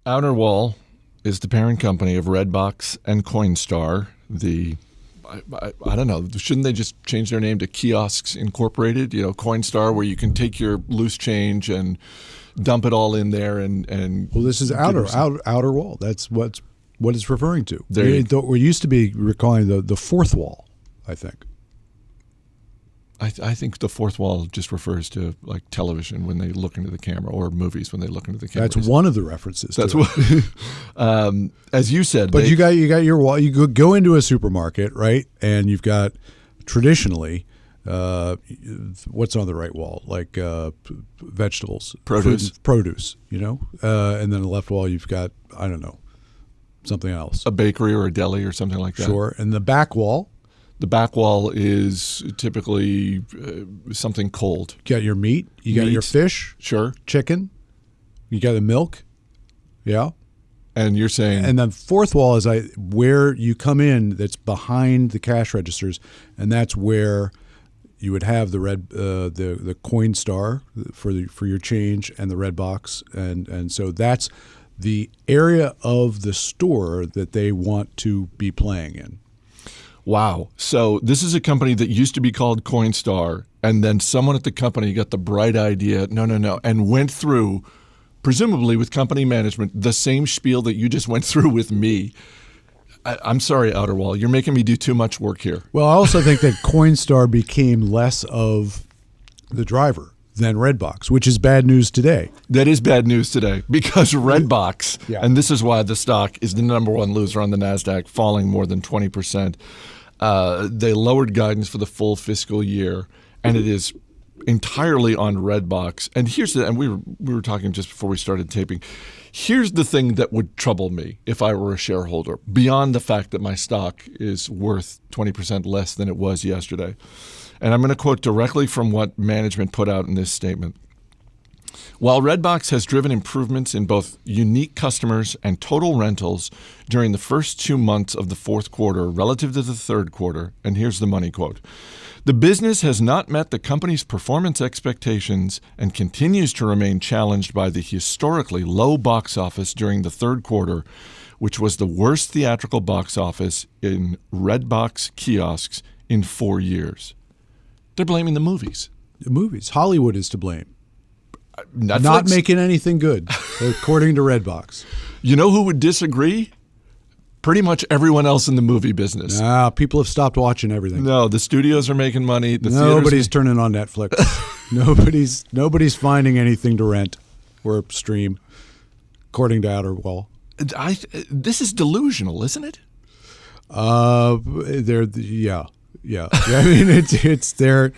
Outerwall is the parent company of Redbox and Coinstar. I don't know. Shouldn't they just change their name to Kiosks Incorporated? You know, Coinstar, where you can take your loose change and dump it all in there. And well, this is Outerwall. That's what it's referring to. We used to be recalling the fourth wall, I think. I think the fourth wall just refers to like television when they look into the camera, or movies when they look into the camera. That's one of the references. That's what, as you said. But you got your wall. You go into a supermarket, right? And you've got traditionally, what's on the right wall? Like vegetables, produce. You know, and then the left wall you've got, I don't know, something else. A bakery or a deli or something like that. Sure. And the back wall. The back wall is typically something cold. You got your meat. You got your fish. Sure. Chicken. You got the milk. Yeah. And you're saying. And then fourth wall is where you come in. That's behind the cash registers, and that's where you would have the the Coinstar for your change and the Redbox, and so that's the area of the store that they want to be playing in. Wow. So this is a company that used to be called Coinstar, and then someone at the company got the bright idea, no, and went through, presumably with company management, the same spiel that you just went through with me. I'm sorry, Outerwall. You're making me do too much work here. Well, I also think that Coinstar became less of the driver than Redbox, which is bad news today. That is bad news today because Redbox, and this is why the stock is the number one loser on the NASDAQ, falling more than 20%. They lowered guidance for the full fiscal year, and it is entirely on Redbox. And we were talking just before we started taping. Here's the thing that would trouble me if I were a shareholder, beyond the fact that my stock is worth 20% less than it was yesterday. And I'm going to quote directly from what management put out in this statement. While Redbox has driven improvements in both unique customers and total rentals during the first 2 months of the fourth quarter relative to the third quarter, and here's the money quote, the business has not met the company's performance expectations and continues to remain challenged by the historically low box office during the third quarter, which was the worst theatrical box office in Redbox kiosks in 4 years. They're blaming the movies. The movies. Hollywood is to blame. Netflix? Not making anything good, according to Redbox. You know who would disagree? Pretty much everyone else in the movie business. People have stopped watching everything. No, the studios are making money. Nobody's turning on Netflix. Nobody's finding anything to rent or stream, according to Outerwall. This is delusional, isn't it? Yeah. I mean, it's they're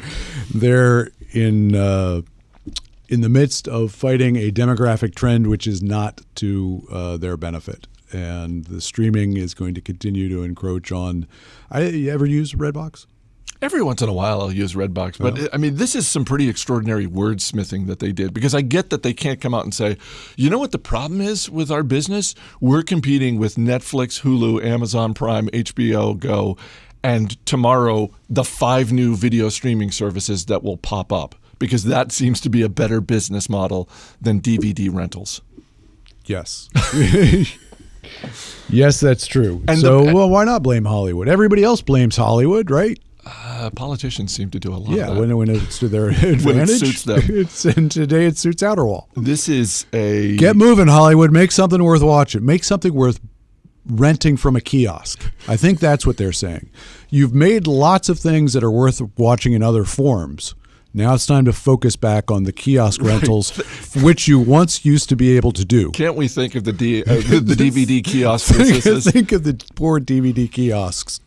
in the midst of fighting a demographic trend which is not to their benefit, and the streaming is going to continue to encroach on. You ever use Redbox? Every once in a while I'll use Redbox, but I mean, this is some pretty extraordinary wordsmithing that they did, because I get that they can't come out and say, you know what the problem is with our business? We're competing with Netflix, Hulu, Amazon Prime, HBO Go, and tomorrow the 5 new video streaming services that will pop up, because that seems to be a better business model than DVD rentals. Yes. Yes, that's true. And why not blame Hollywood? Everybody else blames Hollywood, right? Politicians seem to do a lot of that. When it's to their advantage. When it suits them. And today it suits Outerwall. This is Get moving, Hollywood. Make something worth watching. Make something worth renting from a kiosk. I think that's what they're saying. You've made lots of things that are worth watching in other forms. Now it's time to focus back on the kiosk rentals, which you once used to be able to do. Can't we think of the DVD kiosk businesses? Think of the poor DVD kiosks.